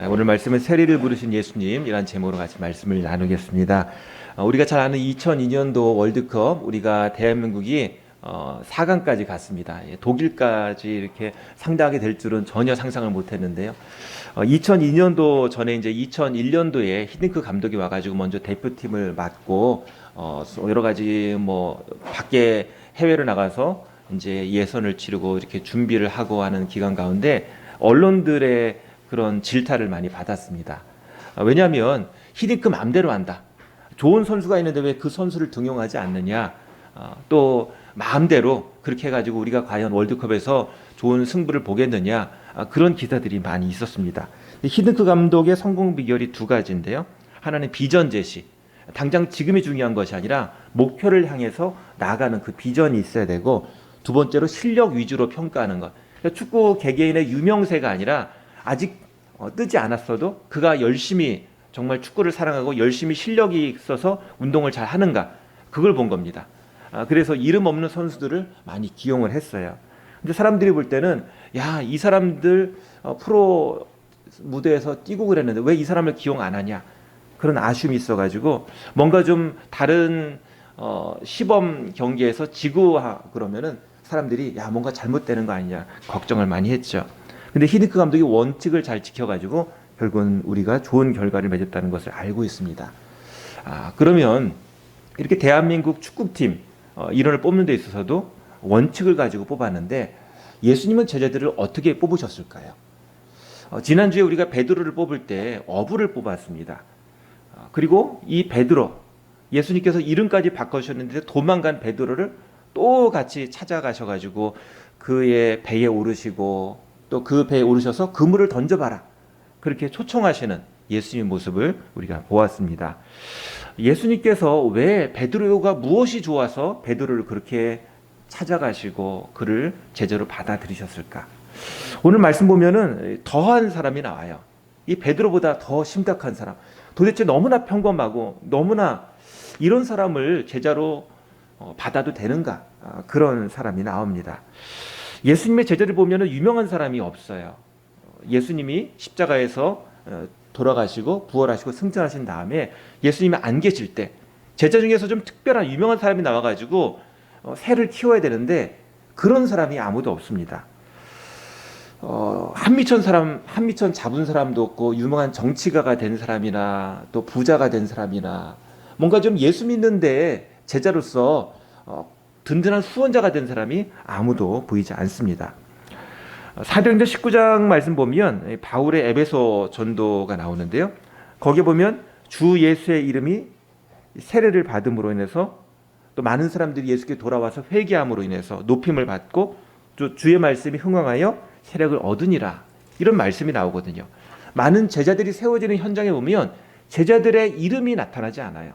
오늘 말씀은 세리를 부르신 예수님이란 제목으로 같이 말씀을 나누겠습니다. 우리가 잘 아는 2002년도 월드컵, 우리가 대한민국이 4강까지 갔습니다. 독일까지 이렇게 상대하게 될 줄은 전혀 상상을 못했는데요. 2002년도 전에 이제 2001년도에 히딩크 감독이 와가지고 먼저 대표팀을 맡고 여러 가지 뭐 밖에 해외로 나가서 이제 예선을 치르고 이렇게 준비를 하고 하는 기간 가운데 언론들의 그런 질타를 많이 받았습니다. 왜냐하면 히딩크 마음대로 한다. 좋은 선수가 있는데 왜 그 선수를 등용하지 않느냐. 또 마음대로 그렇게 해가지고 우리가 과연 월드컵에서 좋은 승부를 보겠느냐. 그런 기사들이 많이 있었습니다. 히딩크 감독의 성공 비결이 두 가지인데요. 하나는 비전 제시. 당장 지금이 중요한 것이 아니라 목표를 향해서 나아가는 그 비전이 있어야 되고, 두 번째로 실력 위주로 평가하는 것. 축구 개개인의 유명세가 아니라 아직 뜨지 않았어도 그가 열심히 정말 축구를 사랑하고 열심히 실력이 있어서 운동을 잘 하는가, 그걸 본 겁니다. 그래서 이름 없는 선수들을 많이 기용을 했어요. 근데 사람들이 볼 때는 야, 이 사람들 프로 무대에서 뛰고 그랬는데 왜 이 사람을 기용 안 하냐, 그런 아쉬움이 있어가지고 뭔가 좀 다른 시범 경기에서 지고 그러면은 사람들이 야, 뭔가 잘못되는 거 아니냐 걱정을 많이 했죠. 근데 히딩크 감독이 원칙을 잘 지켜가지고 결국은 우리가 좋은 결과를 맺었다는 것을 알고 있습니다. 그러면 이렇게 대한민국 축구팀 이론을 뽑는 데 있어서도 원칙을 가지고 뽑았는데, 예수님은 제자들을 어떻게 뽑으셨을까요? 지난주에 우리가 베드로를 뽑을 때 어부를 뽑았습니다. 그리고 이 베드로, 예수님께서 이름까지 바꿔주셨는데 도망간 베드로를 또 같이 찾아가셔가지고 그의 배에 오르시고 또 그 배에 오르셔서 그물을 던져봐라, 그렇게 초청하시는 예수님의 모습을 우리가 보았습니다. 예수님께서 왜 베드로가 무엇이 좋아서 베드로를 그렇게 찾아가시고 그를 제자로 받아들이셨을까? 오늘 말씀 보면은 더한 사람이 나와요. 이 베드로보다 더 심각한 사람, 도대체 너무나 평범하고 너무나 이런 사람을 제자로 받아도 되는가, 그런 사람이 나옵니다. 예수님의 제자를 보면 유명한 사람이 없어요. 예수님이 십자가에서 돌아가시고 부활하시고 승천하신 다음에 예수님이 안 계실 때 제자 중에서 좀 특별한 유명한 사람이 나와가지고 새를 키워야 되는데 그런 사람이 아무도 없습니다. 한미천 잡은 사람도 없고, 유명한 정치가가 된 사람이나 또 부자가 된 사람이나 뭔가 좀 예수 믿는데 제자로서 든든한 후원자가 된 사람이 아무도 보이지 않습니다. 사도행전 19장 말씀 보면 바울의 에베소 전도가 나오는데요. 거기에 보면 주 예수의 이름이 세례를 받음으로 인해서 또 많은 사람들이 예수께 돌아와서 회개함으로 인해서 높임을 받고 또 주의 말씀이 흥왕하여 세력을 얻으니라, 이런 말씀이 나오거든요. 많은 제자들이 세워지는 현장에 보면 제자들의 이름이 나타나지 않아요.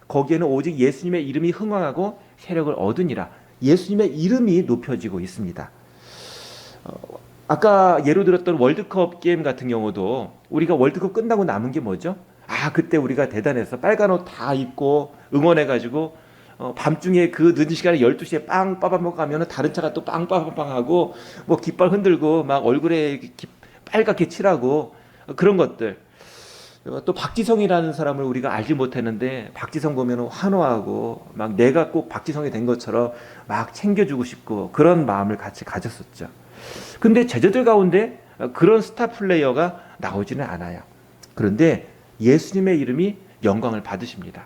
거기에는 오직 예수님의 이름이 흥왕하고 세력을 얻으니라, 예수님의 이름이 높여지고 있습니다. 아까 예로 들었던 월드컵 게임 같은 경우도 우리가 월드컵 끝나고 남은 게 뭐죠? 그때 우리가 대단해서 빨간 옷 다 입고 응원해가지고 밤중에 그 늦은 시간에 12시에 빵 빠밤 가면은 다른 차가 또 빵 빠밤 하고 뭐 깃발 흔들고 막 얼굴에 빨갛게 칠하고 그런 것들. 또 박지성이라는 사람을 우리가 알지 못했는데 박지성 보면 환호하고 막 내가 꼭 박지성이 된 것처럼 막 챙겨주고 싶고 그런 마음을 같이 가졌었죠. 근데 제자들 가운데 그런 스타 플레이어가 나오지는 않아요. 그런데 예수님의 이름이 영광을 받으십니다.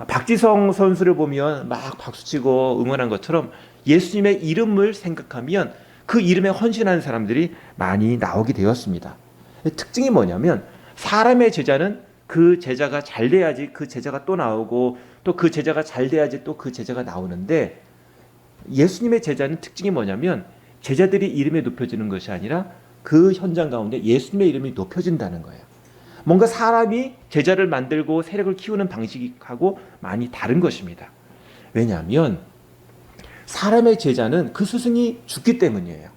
박지성 선수를 보면 막 박수치고 응원한 것처럼 예수님의 이름을 생각하면 그 이름에 헌신하는 사람들이 많이 나오게 되었습니다. 특징이 뭐냐면 사람의 제자는 그 제자가 잘 돼야지 그 제자가 또 나오고 또 그 제자가 잘 돼야지 또 그 제자가 나오는데, 예수님의 제자는 특징이 뭐냐면 제자들이 이름이 높여지는 것이 아니라 그 현장 가운데 예수님의 이름이 높여진다는 거예요. 뭔가 사람이 제자를 만들고 세력을 키우는 방식하고 많이 다른 것입니다. 왜냐하면 사람의 제자는 그 스승이 죽기 때문이에요.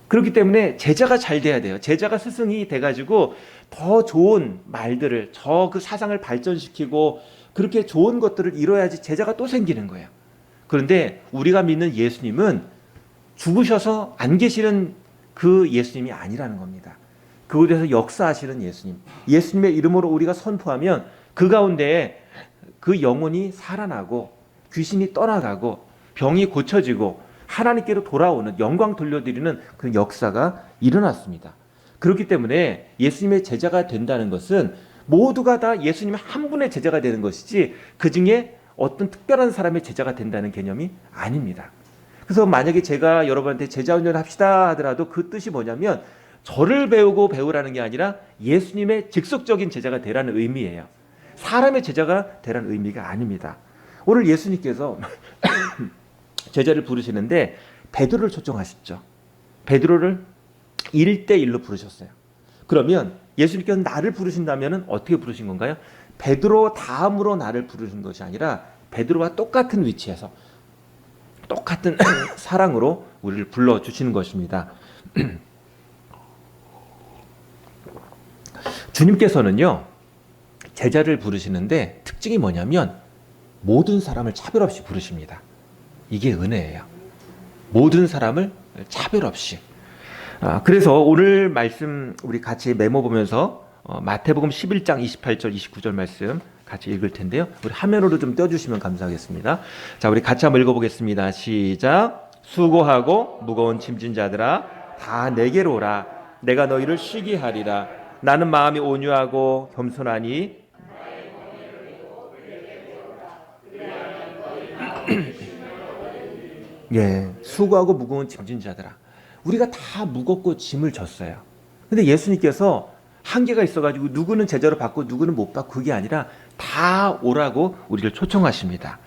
그렇기 때문에 제자가 잘 돼야 돼요. 제자가 스승이 돼가지고 더 좋은 말들을, 그 사상을 발전시키고 그렇게 좋은 것들을 이뤄야지 제자가 또 생기는 거예요. 그런데 우리가 믿는 예수님은 죽으셔서 안 계시는 그 예수님이 아니라는 겁니다. 그곳에서 역사하시는 예수님, 예수님의 이름으로 우리가 선포하면 그 가운데 그 영혼이 살아나고 귀신이 떠나가고 병이 고쳐지고 하나님께로 돌아오는 영광 돌려드리는 그 역사가 일어났습니다. 그렇기 때문에 예수님의 제자가 된다는 것은 모두가 다 예수님 한 분의 제자가 되는 것이지 그 중에 어떤 특별한 사람의 제자가 된다는 개념이 아닙니다. 그래서 만약에 제가 여러분한테 제자 훈련을 합시다 하더라도 그 뜻이 뭐냐면 저를 배우고 배우라는 게 아니라 예수님의 직속적인 제자가 되라는 의미예요. 사람의 제자가 되라는 의미가 아닙니다. 오늘 예수님께서 제자를 부르시는데 베드로를 초청하셨죠. 베드로를 1대1로 부르셨어요. 그러면 예수님께서 나를 부르신다면 어떻게 부르신 건가요? 베드로 다음으로 나를 부르신 것이 아니라 베드로와 똑같은 위치에서 똑같은 사랑으로 우리를 불러주시는 것입니다. 주님께서는요, 제자를 부르시는데 특징이 뭐냐면 모든 사람을 차별 없이 부르십니다. 이게 은혜예요. 모든 사람을 차별 없이. 그래서 오늘 말씀 우리 같이 메모 보면서 마태복음 11장 28절 29절 말씀 같이 읽을 텐데요. 우리 화면으로 좀 띄워주시면 감사하겠습니다. 자, 우리 같이 한번 읽어보겠습니다. 시작. 수고하고 무거운 짐진 자들아 다 내게로 오라. 내가 너희를 쉬게 하리라. 나는 마음이 온유하고 겸손하니 예, 수고하고 무거운 짐진 자들아. 우리가 다 무겁고 짐을 졌어요. 근데 예수님께서 한계가 있어가지고 누구는 제자로 받고 누구는 못 받고 그게 아니라 다 오라고 우리를 초청하십니다.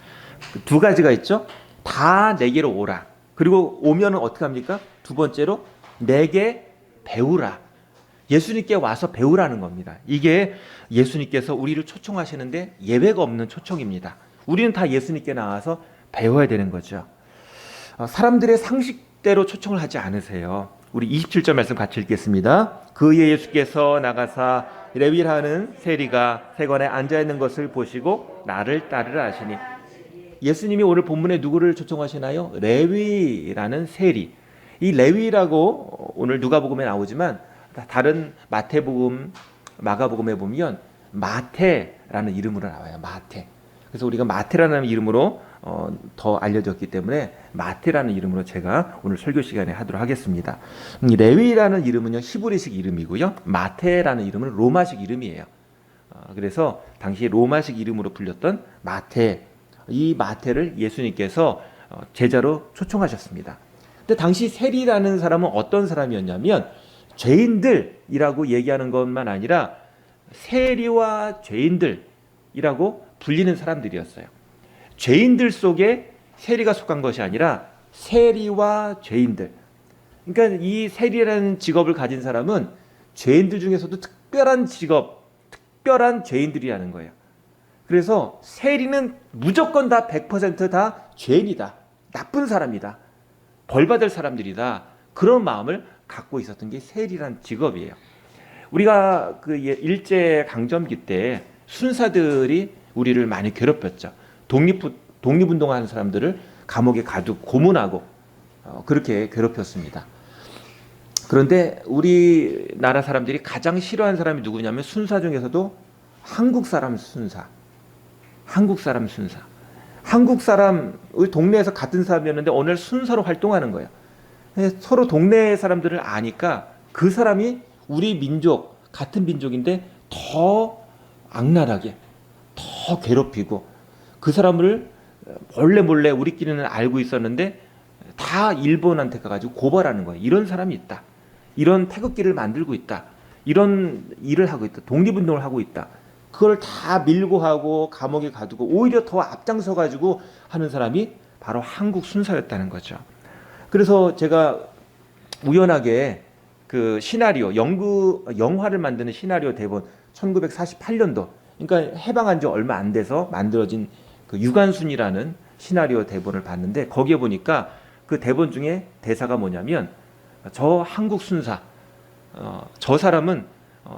두 가지가 있죠. 다 내게로 오라. 그리고 오면 어떻게 합니까? 두 번째로 내게 배우라. 예수님께 와서 배우라는 겁니다. 이게 예수님께서 우리를 초청하시는데 예외가 없는 초청입니다. 우리는 다 예수님께 나와서 배워야 되는 거죠. 사람들의 상식대로 초청을 하지 않으세요. 우리 27절 말씀 같이 읽겠습니다. 그의 예수께서 나가사 레위라는 세리가 세관에 앉아있는 것을 보시고 나를 따르라 하시니, 예수님이 오늘 본문에 누구를 초청하시나요? 레위라는 세리. 이 레위라고 오늘 누가복음에 나오지만 다른 마태복음, 마가복음에 보면 마태라는 이름으로 나와요. 마태. 그래서 우리가 마태라는 이름으로 더 알려졌기 때문에 마태라는 이름으로 제가 오늘 설교 시간에 하도록 하겠습니다. 레위라는 이름은요 히브리식 이름이고요, 마태라는 이름은 로마식 이름이에요. 그래서 당시 로마식 이름으로 불렸던 마태, 이 마태를 예수님께서 제자로 초청하셨습니다. 근데 당시 세리라는 사람은 어떤 사람이었냐면 죄인들이라고 얘기하는 것만 아니라 세리와 죄인들이라고 불리는 사람들이었어요. 죄인들 속에 세리가 속한 것이 아니라 세리와 죄인들. 그러니까 이 세리라는 직업을 가진 사람은 죄인들 중에서도 특별한 직업, 특별한 죄인들이라는 거예요. 그래서 세리는 무조건 다 100% 죄인이다. 나쁜 사람이다. 벌받을 사람들이다. 그런 마음을 갖고 있었던 게 세리라는 직업이에요. 우리가 그 일제 강점기 때 순사들이 우리를 많이 괴롭혔죠. 독립운동하는 사람들을 감옥에 가두고 고문하고 그렇게 괴롭혔습니다. 그런데 우리나라 사람들이 가장 싫어하는 사람이 누구냐면 순사 중에서도 한국 사람 순사. 한국 사람 순사. 한국 사람, 우리 동네에서 같은 사람이었는데 오늘 순사로 활동하는 거예요. 서로 동네 사람들을 아니까 그 사람이 우리 민족, 같은 민족인데 더 악랄하게, 더 괴롭히고, 그 사람을 몰래 우리끼리는 알고 있었는데 다 일본한테 가가지고 고발하는 거예요. 이런 사람이 있다. 이런 태극기를 만들고 있다. 이런 일을 하고 있다. 독립운동을 하고 있다. 그걸 다 밀고 하고 감옥에 가두고 오히려 더 앞장서가지고 하는 사람이 바로 한국 순사였다는 거죠. 그래서 제가 우연하게 그 시나리오, 영화를 만드는 시나리오 대본 1948년도, 그러니까 해방한 지 얼마 안 돼서 만들어진 그 유관순이라는 시나리오 대본을 봤는데 거기에 보니까 그 대본 중에 대사가 뭐냐면 저 한국 순사, 저 사람은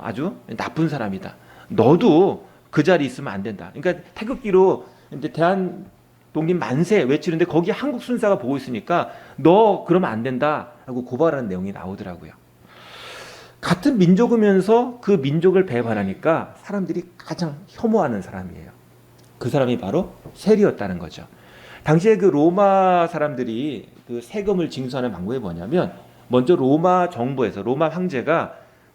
아주 나쁜 사람이다. 너도 그 자리에 있으면 안 된다. 그러니까 태극기로 이제 대한 독립 만세 외치는데 거기 한국 순사가 보고 있으니까 너 그러면 안 된다 하고 고발하는 내용이 나오더라고요. 같은 민족이면서 그 민족을 배반하니까 사람들이 가장 혐오하는 사람이에요. 그 사람이 바로 세리였다는 거죠. 당시에 그 로마 사람들이 그 세금을 징수하는 방법이 뭐냐면, 먼저 로마 정부에서, 로마 황제가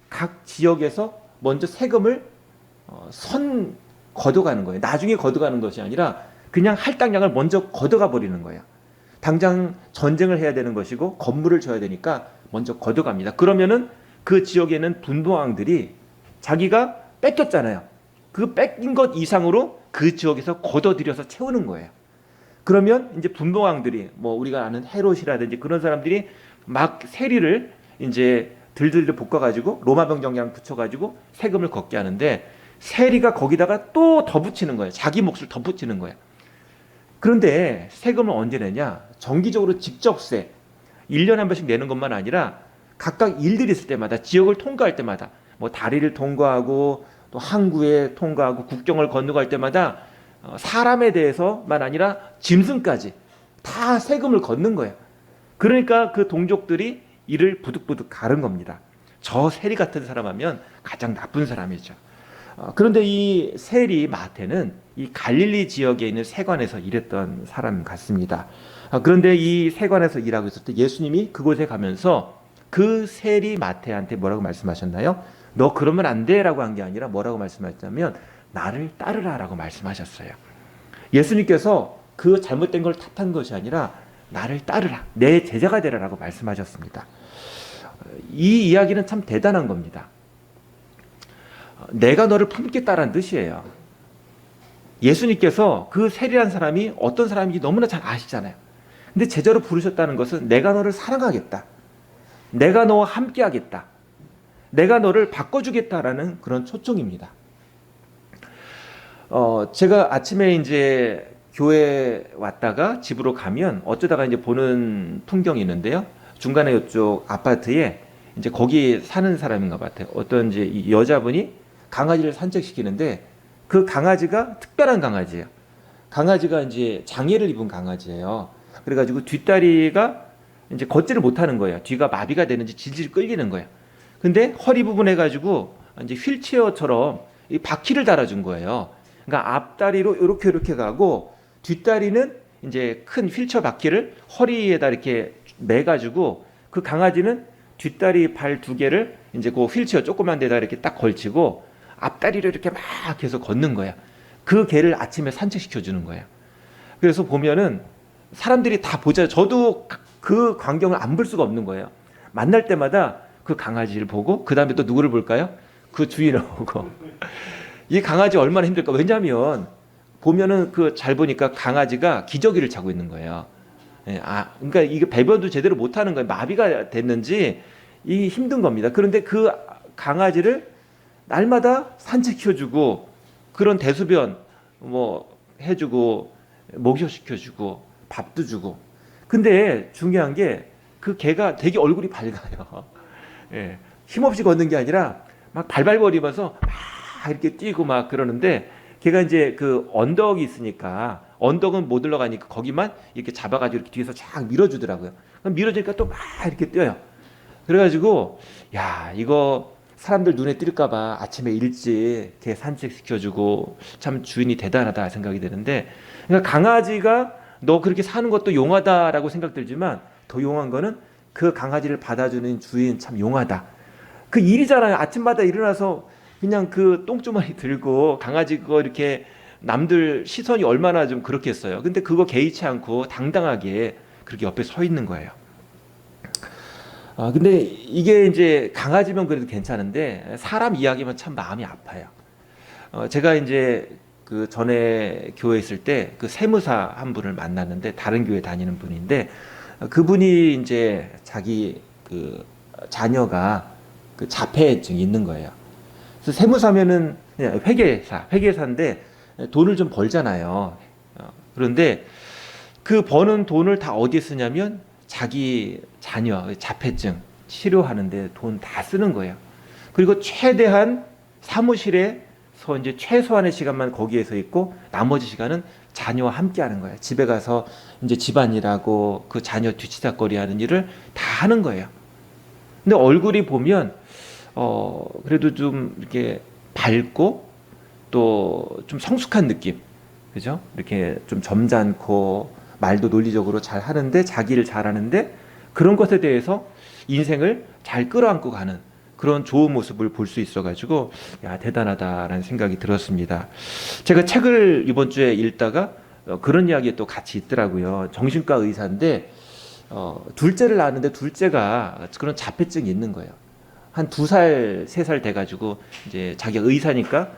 각 지역에서 먼저 세금을 걷어가는 거예요. 나중에 걷어가는 것이 아니라 그냥 할당량을 먼저 걷어가 버리는 거예요. 당장 전쟁을 해야 되는 것이고 건물을 줘야 되니까 먼저 걷어갑니다. 그러면은 그 지역에는 분봉왕들이 자기가 뺏겼잖아요. 그 뺏긴 것 이상으로 그 지역에서 걷어들여서 채우는 거예요. 그러면 이제 분봉왕들이, 뭐 우리가 아는 헤롯이라든지 그런 사람들이 막 세리를 이제 들들들 볶아가지고 로마 병정이랑 붙여가지고 세금을 걷게 하는데, 세리가 거기다가 또 더 붙이는 거예요. 자기 몫을 더 붙이는 거예요. 그런데 세금을 언제 내냐? 정기적으로 직접세 1년에 한 번씩 내는 것만 아니라 각각 일들이 있을 때마다, 지역을 통과할 때마다, 뭐 다리를 통과하고 또 항구에 통과하고 국경을 건너갈 때마다 사람에 대해서만 아니라 짐승까지 다 세금을 걷는 거예요. 그러니까 그 동족들이 이를 부득부득 가른 겁니다. 저 세리 같은 사람 하면 가장 나쁜 사람이죠. 그런데 이 세리 마태는 이 갈릴리 지역에 있는 세관에서 일했던 사람 같습니다. 그런데 이 세관에서 일하고 있을 때 예수님이 그곳에 가면서 그 세리 마태한테 뭐라고 말씀하셨나요? 너 그러면 안 돼 라고 한 게 아니라 뭐라고 말씀하셨냐면, 나를 따르라 라고 말씀하셨어요. 예수님께서 그 잘못된 걸 탓한 것이 아니라 나를 따르라, 내 제자가 되라 라고 말씀하셨습니다. 이 이야기는 참 대단한 겁니다. 내가 너를 품겠다라는 뜻이에요. 예수님께서 그 세리란 사람이 어떤 사람인지 너무나 잘 아시잖아요. 근데 제자로 부르셨다는 것은 내가 너를 사랑하겠다, 내가 너와 함께 하겠다, 내가 너를 바꿔주겠다라는 그런 초청입니다. 제가 아침에 이제 교회 왔다가 집으로 가면 어쩌다가 이제 보는 풍경이 있는데요. 중간에 이쪽 아파트에 이제 거기 사는 사람인가 같아요. 어떤 이제 이 여자분이 강아지를 산책시키는데, 그 강아지가 특별한 강아지예요. 강아지가 이제 장애를 입은 강아지예요. 그래가지고 뒷다리가 이제 걷지를 못하는 거예요. 뒤가 마비가 되는지 질질 끌리는 거예요. 근데 허리 부분 해가지고 이제 휠체어처럼 이 바퀴를 달아준 거예요. 그러니까 앞다리로 이렇게 가고, 뒷다리는 이제 큰 휠체어 바퀴를 허리에다 이렇게 매가지고, 그 강아지는 뒷다리 발 두 개를 이제 그 휠체어 조그만 데다 이렇게 딱 걸치고 앞다리를 이렇게 막 계속 걷는 거야. 그 개를 아침에 산책시켜 주는 거예요. 그래서 보면은 사람들이 다 보자. 저도 그 광경을 안 볼 수가 없는 거예요. 만날 때마다 그 강아지를 보고, 그 다음에 또 누구를 볼까요? 그 주인을 보고. 이 강아지 얼마나 힘들까? 왜냐하면 보면은 그 잘 보니까 강아지가 기저귀를 차고 있는 거예요. 그러니까 이게 배변도 제대로 못 하는 거예요. 마비가 됐는지 이 힘든 겁니다. 그런데 그 강아지를 날마다 산책시켜주고, 그런 대소변 뭐 해주고, 목욕시켜주고, 밥도 주고. 근데 중요한 게 그 개가 되게 얼굴이 밝아요. 예, 힘없이 걷는 게 아니라 막 발발거리면서 막 이렇게 뛰고 막 그러는데, 걔가 이제 그 언덕이 있으니까, 언덕은 못 올라가니까 거기만 이렇게 잡아가지고 이렇게 뒤에서 쫙 밀어주더라고요. 그럼 밀어주니까 또 막 이렇게 뛰어요. 그래가지고 야, 이거 사람들 눈에 띌까봐 아침에 일찍 개 산책시켜주고 참 주인이 대단하다 생각이 되는데, 그러니까 강아지가 너 그렇게 사는 것도 용하다라고 생각들지만, 더 용한 거는 그 강아지를 받아주는 주인 참 용하다. 그 일이잖아요. 아침마다 일어나서 그냥 그 똥주머니 들고 강아지 그거 이렇게, 남들 시선이 얼마나 좀 그렇겠어요. 근데 그거 개의치 않고 당당하게 그렇게 옆에 서 있는 거예요. 근데 이게 이제 강아지면 그래도 괜찮은데, 사람 이야기면 참 마음이 아파요. 제가 이제 그 전에 교회 있을 때 그 세무사 한 분을 만났는데, 다른 교회 다니는 분인데, 그분이 이제 자기 그 자녀가 그 자폐증이 있는 거예요. 그래서 세무사면은 그냥 회계사인데 돈을 좀 벌잖아요. 그런데 그 버는 돈을 다 어디에 쓰냐면, 자기 자녀 자폐증 치료하는데 돈 다 쓰는 거예요. 그리고 최대한 사무실에서 이제 최소한의 시간만 거기에서 있고, 나머지 시간은 자녀와 함께 하는 거예요. 집에 가서 이제 집안일하고 그 자녀 뒤치다거리 하는 일을 다 하는 거예요. 근데 얼굴이 보면 그래도 좀 이렇게 밝고 또 좀 성숙한 느낌, 그죠? 이렇게 좀 점잖고 말도 논리적으로 잘 하는데 자기를 잘 하는데 그런 것에 대해서 인생을 잘 끌어안고 가는 그런 좋은 모습을 볼 수 있어가지고 야 대단하다라는 생각이 들었습니다. 제가 책을 이번 주에 읽다가 그런 이야기 또 같이 있더라고요. 정신과 의사인데 둘째를 낳았는데 둘째가 그런 자폐증이 있는 거예요. 한 2살, 3살 돼가지고 이제 자기가 의사니까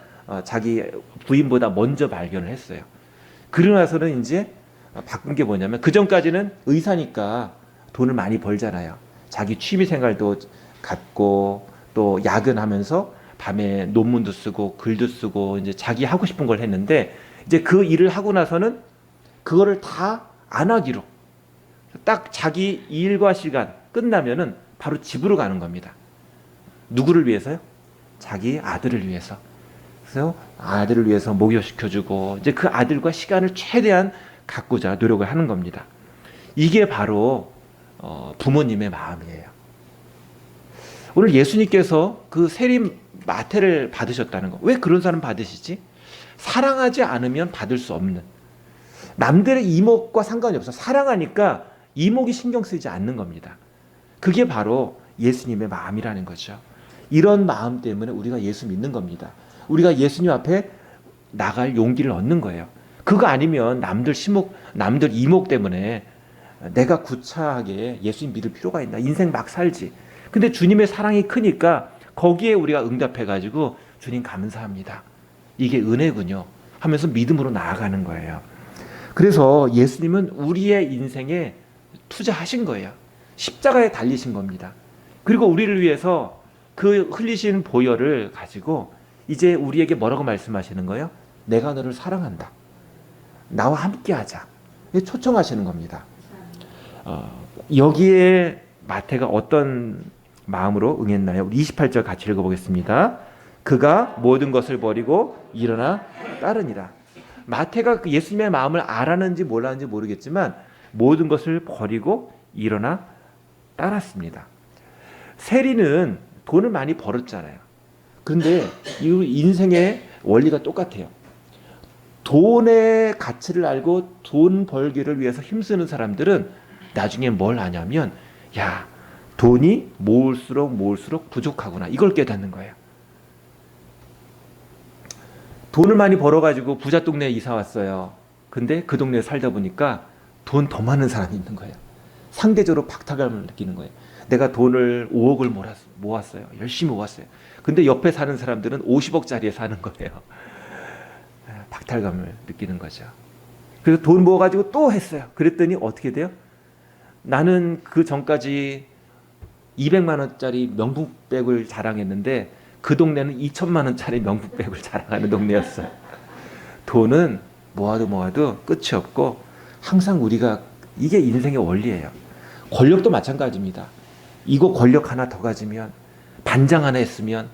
자기 부인보다 먼저 발견을 했어요. 그러고 나서는 이제 바꾼 게 뭐냐면 그 전까지는 의사니까 돈을 많이 벌잖아요. 자기 취미 생활도 갖고 또 야근하면서 밤에 논문도 쓰고 글도 쓰고 이제 자기 하고 싶은 걸 했는데 이제 그 일을 하고 나서는 그거를 다 안 하기로 딱 자기 일과 시간 끝나면은 바로 집으로 가는 겁니다. 누구를 위해서요? 자기 아들을 위해서. 그래서 아들을 위해서 목욕시켜주고 이제 그 아들과 시간을 최대한 갖고자 노력을 하는 겁니다. 이게 바로 부모님의 마음이에요. 오늘 예수님께서 그 세림 마태를 받으셨다는 거. 왜 그런 사람 받으시지? 사랑하지 않으면 받을 수 없는. 남들의 이목과 상관이 없어. 사랑하니까 이목이 신경 쓰이지 않는 겁니다. 그게 바로 예수님의 마음이라는 거죠. 이런 마음 때문에 우리가 예수 믿는 겁니다. 우리가 예수님 앞에 나갈 용기를 얻는 거예요. 그거 아니면 남들 이목 때문에 내가 구차하게 예수님 믿을 필요가 있나? 인생 막 살지. 근데 주님의 사랑이 크니까 거기에 우리가 응답해가지고 주님 감사합니다. 이게 은혜군요. 하면서 믿음으로 나아가는 거예요. 그래서 예수님은 우리의 인생에 투자하신 거예요. 십자가에 달리신 겁니다. 그리고 우리를 위해서 그 흘리신 보혈을 가지고 이제 우리에게 뭐라고 말씀하시는 거예요? 내가 너를 사랑한다. 나와 함께 하자. 초청하시는 겁니다. 여기에 마태가 어떤 마음으로 응했나요? 우리 28절 같이 읽어보겠습니다. 그가 모든 것을 버리고 일어나 따르니라. 마태가 예수님의 마음을 알았는지 몰랐는지 모르겠지만 모든 것을 버리고 일어나 따랐습니다. 세리는 돈을 많이 벌었잖아요. 그런데 이 인생의 원리가 똑같아요. 돈의 가치를 알고 돈 벌기를 위해서 힘쓰는 사람들은 나중에 뭘 하냐면 야, 돈이 모을수록 부족하구나. 이걸 깨닫는 거예요. 돈을 많이 벌어가지고 부자 동네에 이사 왔어요. 근데 그 동네에 살다 보니까 돈 더 많은 사람이 있는 거예요. 상대적으로 박탈감을 느끼는 거예요. 내가 돈을 5억을 모았어요. 열심히 모았어요. 근데 옆에 사는 사람들은 50억짜리에 사는 거예요. 박탈감을 느끼는 거죠. 그래서 돈 모아가지고 또 했어요. 그랬더니 어떻게 돼요? 나는 그 전까지 200만 원짜리 명품백을 자랑했는데 그 동네는 2천만 원짜리 명품백을 자랑하는 동네였어요. 돈은 모아도 끝이 없고 항상 우리가 이게 인생의 원리예요. 권력도 마찬가지입니다. 이거 권력 하나 더 가지면 반장 하나 했으면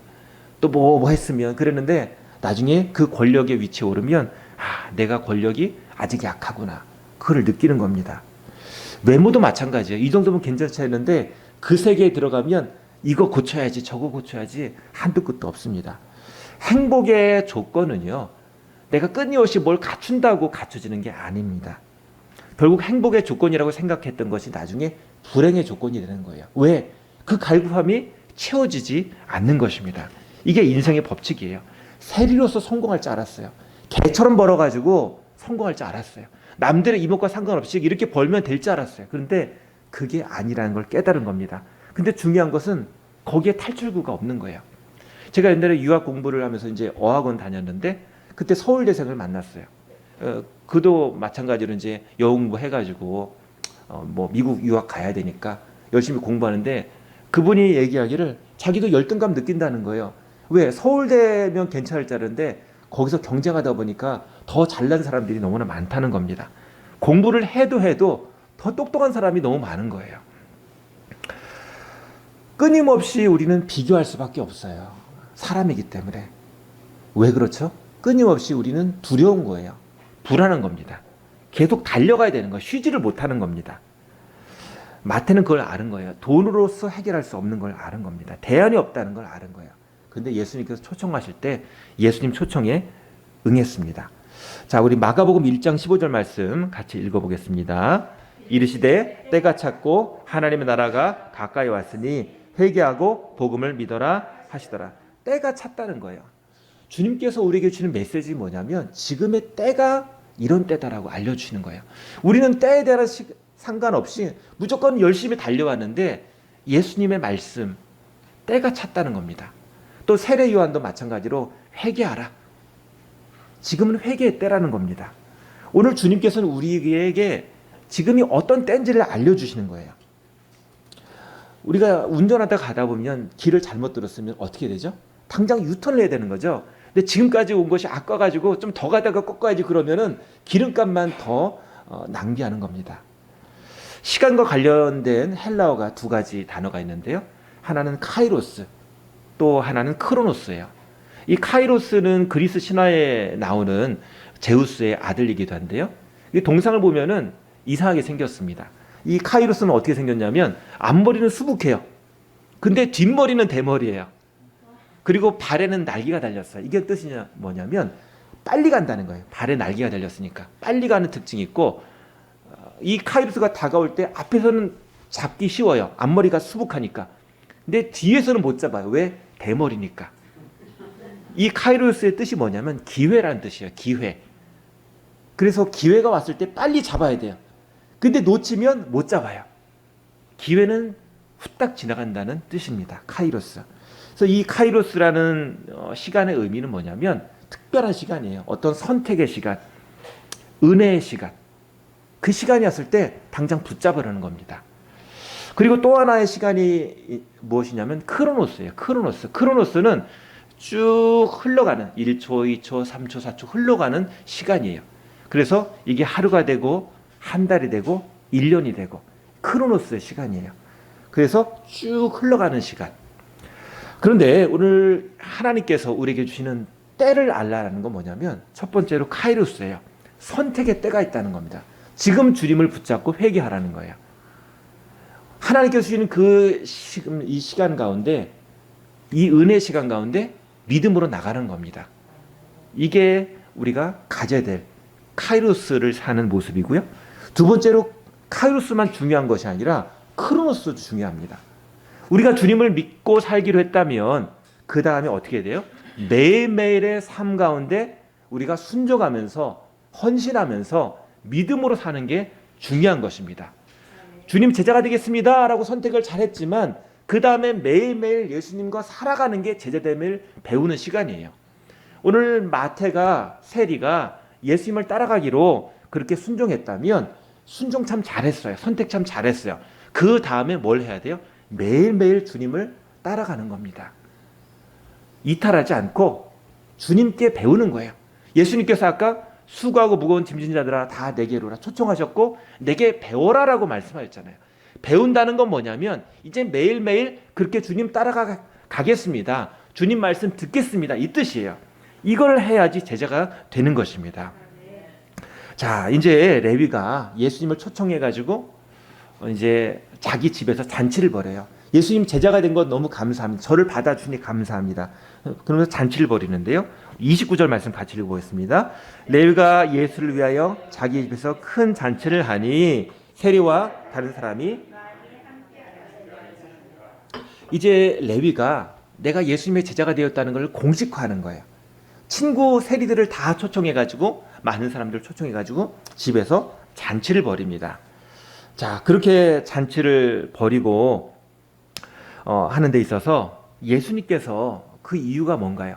또 뭐 했으면 그랬는데 나중에 그 권력의 위치에 오르면 내가 권력이 아직 약하구나. 그걸 느끼는 겁니다. 외모도 마찬가지예요. 이 정도면 괜찮지 않는데 그 세계에 들어가면 이거 고쳐야지 저거 고쳐야지 한도 끝도 없습니다. 행복의 조건은요. 내가 끊임없이 뭘 갖춘다고 갖춰지는 게 아닙니다. 결국 행복의 조건이라고 생각했던 것이 나중에 불행의 조건이 되는 거예요. 왜? 그 갈구함이 채워지지 않는 것입니다. 이게 인생의 법칙이에요. 세리로서 성공할 줄 알았어요. 개처럼 벌어가지고 성공할 줄 알았어요. 남들의 이목과 상관없이 이렇게 벌면 될 줄 알았어요. 그런데 그게 아니라는 걸 깨달은 겁니다. 근데 중요한 것은 거기에 탈출구가 없는 거예요. 제가 옛날에 유학 공부를 하면서 이제 어학원 다녔는데 그때 서울대생을 만났어요. 그도 마찬가지로 이제 영어 공부 해가지고 뭐 미국 유학 가야 되니까 열심히 공부하는데 그분이 얘기하기를 자기도 열등감 느낀다는 거예요. 왜? 서울대면 괜찮을 줄 알았는데 거기서 경쟁하다 보니까 더 잘난 사람들이 너무나 많다는 겁니다. 공부를 해도 더 똑똑한 사람이 너무 많은 거예요. 끊임없이 우리는 비교할 수밖에 없어요. 사람이기 때문에. 왜 그렇죠? 끊임없이 우리는 두려운 거예요. 불안한 겁니다. 계속 달려가야 되는 거예요. 쉬지를 못하는 겁니다. 마태는 그걸 아는 거예요. 돈으로서 해결할 수 없는 걸 아는 겁니다. 대안이 없다는 걸 아는 거예요. 그런데 예수님께서 초청하실 때 예수님 초청에 응했습니다. 자, 우리 마가복음 1장 15절 말씀 같이 읽어보겠습니다. 이르시되 때가 찼고 하나님의 나라가 가까이 왔으니 회개하고 복음을 믿어라 하시더라. 때가 찼다는 거예요. 주님께서 우리에게 주는 메시지 뭐냐면 지금의 때가 이런 때다라고 알려주시는 거예요. 우리는 때에 대한 상관없이 무조건 열심히 달려왔는데 예수님의 말씀, 때가 찼다는 겁니다. 또 세례 요한도 마찬가지로 회개하라. 지금은 회개의 때라는 겁니다. 오늘 주님께서는 우리에게 지금이 어떤 때인지를 알려주시는 거예요. 우리가 운전하다 가다 보면 길을 잘못 들었으면 어떻게 되죠? 당장 유턴을 해야 되는 거죠. 근데 지금까지 온 것이 아까가지고 좀 더 가다가 꺾어야지 그러면은 기름값만 더 낭비하는 겁니다. 시간과 관련된 헬라어가 두 가지 단어가 있는데요. 하나는 카이로스, 또 하나는 크로노스예요. 이 카이로스는 그리스 신화에 나오는 제우스의 아들이기도 한데요. 이 동상을 보면은 이상하게 생겼습니다. 이 카이로스는 어떻게 생겼냐면 앞머리는 수북해요. 근데 뒷머리는 대머리예요. 그리고 발에는 날개가 달렸어요. 이게 뜻이 뭐냐면 빨리 간다는 거예요. 발에 날개가 달렸으니까 빨리 가는 특징이 있고, 이 카이로스가 다가올 때 앞에서는 잡기 쉬워요. 앞머리가 수북하니까. 근데 뒤에서는 못 잡아요. 왜? 대머리니까. 이 카이로스의 뜻이 뭐냐면 기회라는 뜻이에요. 기회. 그래서 기회가 왔을 때 빨리 잡아야 돼요. 근데 놓치면 못 잡아요. 기회는 후딱 지나간다는 뜻입니다. 카이로스. 그래서 이 카이로스라는 시간의 의미는 뭐냐면 특별한 시간이에요. 어떤 선택의 시간, 은혜의 시간. 그 시간이 왔을 때 당장 붙잡으라는 겁니다. 그리고 또 하나의 시간이 무엇이냐면 크로노스예요. 크로노스. 크로노스는 쭉 흘러가는 1초, 2초, 3초, 4초 흘러가는 시간이에요. 그래서 이게 하루가 되고 한 달이 되고 1년이 되고 크로노스의 시간이에요. 그래서 쭉 흘러가는 시간. 그런데 오늘 하나님께서 우리에게 주시는 때를 알라는 건 뭐냐면 첫 번째로 카이로스예요. 선택의 때가 있다는 겁니다. 지금 주님을 붙잡고 회개하라는 거예요. 하나님께서 주시는 이 시간 가운데, 이 은혜 시간 가운데 믿음으로 나가는 겁니다. 이게 우리가 가져야 될 카이로스를 사는 모습이고요. 두 번째로 카이로스만 중요한 것이 아니라 크로노스도 중요합니다. 우리가 주님을 믿고 살기로 했다면 그 다음에 어떻게 돼요? 매일매일의 삶 가운데 우리가 순종하면서 헌신하면서 믿음으로 사는 게 중요한 것입니다. 주님 제자가 되겠습니다 라고 선택을 잘했지만 그 다음에 매일매일 예수님과 살아가는 게 제자됨을 배우는 시간이에요. 오늘 마태가, 세리가 예수님을 따라가기로 그렇게 순종했다면 순종 참 잘했어요. 선택 참 잘했어요. 그 다음에 뭘 해야 돼요? 매일매일 주님을 따라가는 겁니다. 이탈하지 않고 주님께 배우는 거예요. 예수님께서 아까 수고하고 무거운 짐진 자들아 다 내게로 오라 초청하셨고 내게 배워라라고 말씀하셨잖아요. 배운다는 건 뭐냐면 이제 매일매일 그렇게 주님 따라가겠습니다. 주님 말씀 듣겠습니다. 이 뜻이에요. 이걸 해야지 제자가 되는 것입니다. 자, 이제 레위가 예수님을 초청해가지고 이제 자기 집에서 잔치를 벌여요. 예수님 제자가 된 것 너무 감사합니다. 저를 받아주니 감사합니다. 그러면서 잔치를 벌이는데요. 29절 말씀 같이 읽어보겠습니다. 레위가 예수를 위하여 자기 집에서 큰 잔치를 하니 세리와 다른 사람이 이제 레위가 내가 예수님의 제자가 되었다는 걸 공식화하는 거예요. 친구 세리들을 다 초청해가지고 많은 사람들을 초청해가지고 집에서 잔치를 벌입니다. 자, 그렇게 잔치를 벌이고 하는 데 있어서 예수님께서 그 이유가 뭔가요?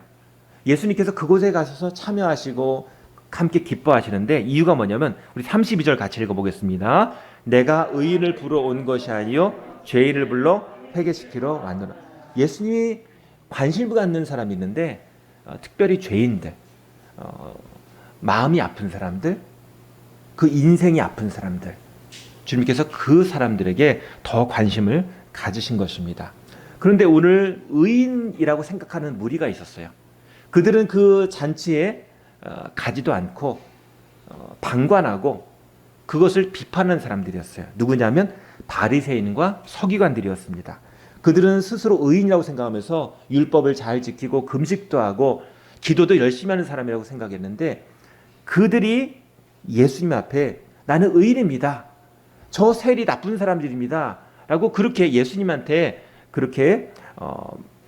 예수님께서 그곳에 가셔서 참여하시고 함께 기뻐하시는데 이유가 뭐냐면 우리 32절 같이 읽어보겠습니다. 내가 의인을 부러 온 것이 아니요 죄인을 불러 회개시키러 왔노라. 예수님이 관심을 갖는 사람이 있는데 특별히 죄인들, 마음이 아픈 사람들, 그 인생이 아픈 사람들, 주님께서 그 사람들에게 더 관심을 가지신 것입니다. 그런데 오늘 의인이라고 생각하는 무리가 있었어요. 그들은 그 잔치에 가지도 않고 방관하고 그것을 비판하는 사람들이었어요. 누구냐면 바리새인과 서기관들이었습니다. 그들은 스스로 의인이라고 생각하면서 율법을 잘 지키고 금식도 하고 기도도 열심히 하는 사람이라고 생각했는데, 그들이 예수님 앞에 나는 의인입니다, 저 세리 나쁜 사람들입니다 라고 그렇게 예수님한테 그렇게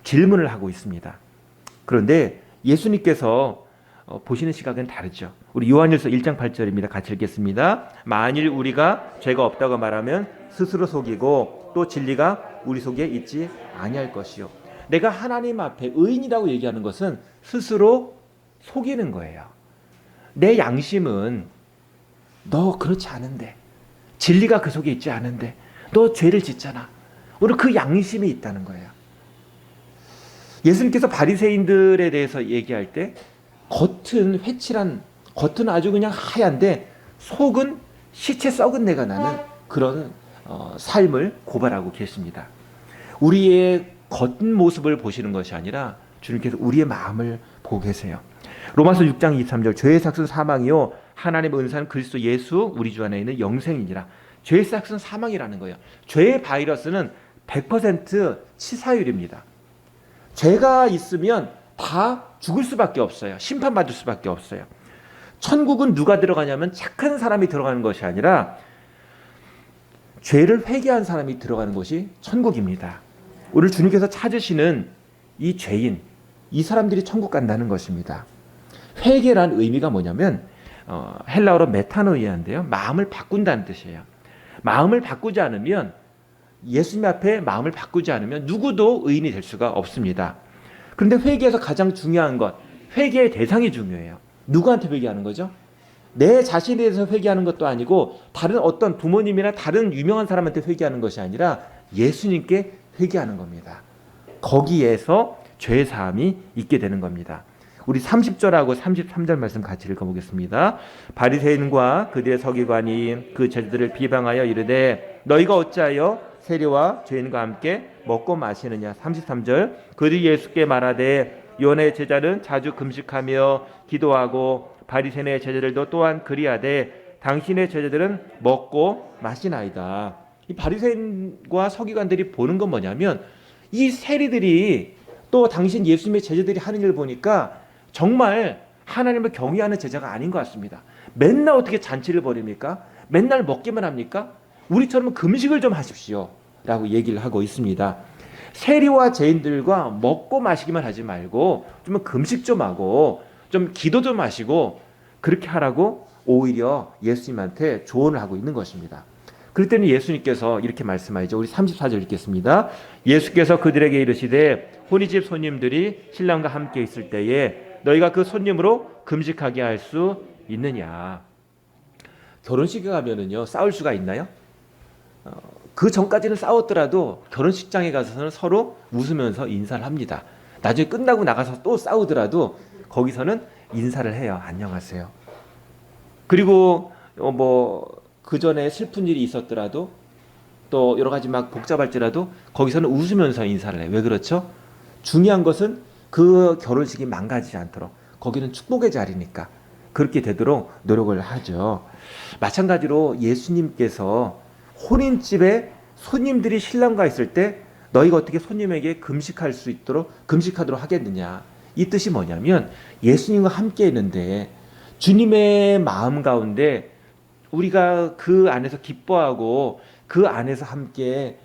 질문을 하고 있습니다. 그런데 예수님께서 보시는 시각은 다르죠. 우리 요한일서 1장 8절입니다. 같이 읽겠습니다. 만일 우리가 죄가 없다고 말하면 스스로 속이고 또 진리가 우리 속에 있지 아니할 것이요. 내가 하나님 앞에 의인이라고 얘기하는 것은 스스로 속이는 거예요. 내 양심은 너 그렇지 않은데, 진리가 그 속에 있지 않은데 너 죄를 짓잖아. 오늘 그 양심이 있다는 거예요. 예수님께서 바리새인들에 대해서 얘기할 때 겉은 회칠한, 겉은 아주 그냥 하얀데 속은 시체 썩은 내가 나는 그런 삶을 고발하고 계십니다. 우리의 겉모습을 보시는 것이 아니라 주님께서 우리의 마음을 보고 계세요. 로마서 6장 23절 죄의 삭은 사망이요 하나님의 은사는 그리스도 예수 우리 주 안에 있는 영생이니라. 죄의 삭은 사망이라는 거예요. 죄의 바이러스는 100% 치사율입니다. 죄가 있으면 다 죽을 수밖에 없어요. 심판받을 수밖에 없어요. 천국은 누가 들어가냐면 착한 사람이 들어가는 것이 아니라 죄를 회개한 사람이 들어가는 곳이 천국입니다. 오늘 주님께서 찾으시는 이 죄인, 이 사람들이 천국 간다는 것입니다. 회개란 의미가 뭐냐면 헬라어로 메타노이아인데요, 마음을 바꾼다는 뜻이에요. 마음을 바꾸지 않으면, 예수님 앞에 마음을 바꾸지 않으면 누구도 의인이 될 수가 없습니다. 그런데 회개에서 가장 중요한 것, 회개의 대상이 중요해요. 누구한테 회개하는 거죠? 내 자신에 대해서 회개하는 것도 아니고 다른 어떤 부모님이나 다른 유명한 사람한테 회개하는 것이 아니라 예수님께 회개하는 겁니다. 거기에서 죄 사함이 있게 되는 겁니다. 우리 30절하고 33절 말씀 같이 읽어보겠습니다. 바리새인과 그들의 서기관이 그 제자들을 비방하여 이르되 너희가 어찌하여 세리와 죄인과 함께 먹고 마시느냐. 33절 그들이 예수께 말하되 요한의 제자는 자주 금식하며 기도하고 바리새인의 제자들도 또한 그리하되 당신의 제자들은 먹고 마시나이다. 이 바리새인과 서기관들이 보는 건 뭐냐면 이 세리들이 또 당신 예수님의 제자들이 하는 일을 보니까 정말 하나님을 경외하는 제자가 아닌 것 같습니다. 맨날 어떻게 잔치를 벌입니까? 맨날 먹기만 합니까? 우리처럼 금식을 좀 하십시오 라고 얘기를 하고 있습니다. 세리와 죄인들과 먹고 마시기만 하지 말고 좀 금식 좀 하고 좀 기도 좀 하시고 그렇게 하라고 오히려 예수님한테 조언을 하고 있는 것입니다. 그럴 때는 예수님께서 이렇게 말씀하시죠. 우리 34절 읽겠습니다. 예수께서 그들에게 이르시되 혼인집 손님들이 신랑과 함께 있을 때에 너희가 그 손님으로 금식하게 할 수 있느냐. 결혼식에 가면은요 싸울 수가 있나요? 그 전까지는 싸웠더라도 결혼식장에 가서는 서로 웃으면서 인사를 합니다. 나중에 끝나고 나가서 또 싸우더라도 거기서는 인사를 해요. 안녕하세요. 그리고 그 전에 슬픈 일이 있었더라도 또 여러 가지 막 복잡할지라도 거기서는 웃으면서 인사를 해요. 왜 그렇죠? 중요한 것은 그 결혼식이 망가지지 않도록, 거기는 축복의 자리니까 그렇게 되도록 노력을 하죠. 마찬가지로 예수님께서 혼인집에 손님들이 신랑과 있을 때 너희가 어떻게 손님에게 금식할 수 있도록 금식하도록 하겠느냐. 이 뜻이 뭐냐면 예수님과 함께 있는데 주님의 마음 가운데 우리가 그 안에서 기뻐하고 그 안에서 함께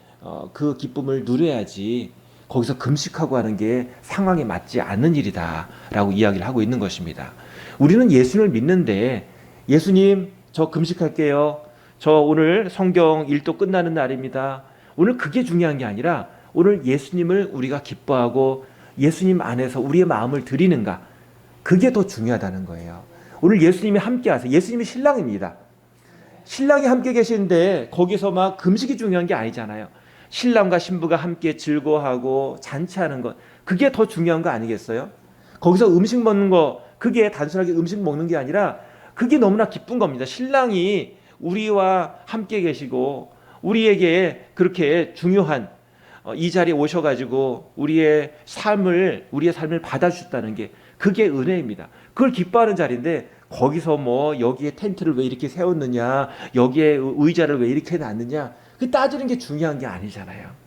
그 기쁨을 누려야지 거기서 금식하고 하는 게 상황에 맞지 않는 일이다 라고 이야기를 하고 있는 것입니다. 우리는 예수님을 믿는데 예수님 저 금식할게요. 저 오늘 성경 일도 끝나는 날입니다. 오늘 그게 중요한 게 아니라 오늘 예수님을 우리가 기뻐하고 예수님 안에서 우리의 마음을 드리는가, 그게 더 중요하다는 거예요. 오늘 예수님이 함께 하세요. 예수님이 신랑입니다. 신랑이 함께 계시는데 거기서 막 금식이 중요한 게 아니잖아요. 신랑과 신부가 함께 즐거워하고 잔치하는 것, 그게 더 중요한 거 아니겠어요? 거기서 음식 먹는 거, 그게 단순하게 음식 먹는 게 아니라 그게 너무나 기쁜 겁니다. 신랑이 우리와 함께 계시고 우리에게 그렇게 중요한 이 자리에 오셔가지고 우리의 삶을 받아주셨다는 게 그게 은혜입니다. 그걸 기뻐하는 자리인데 거기서 여기에 텐트를 왜 이렇게 세웠느냐, 여기에 의자를 왜 이렇게 놨느냐, 그 따지는 게 중요한 게 아니잖아요.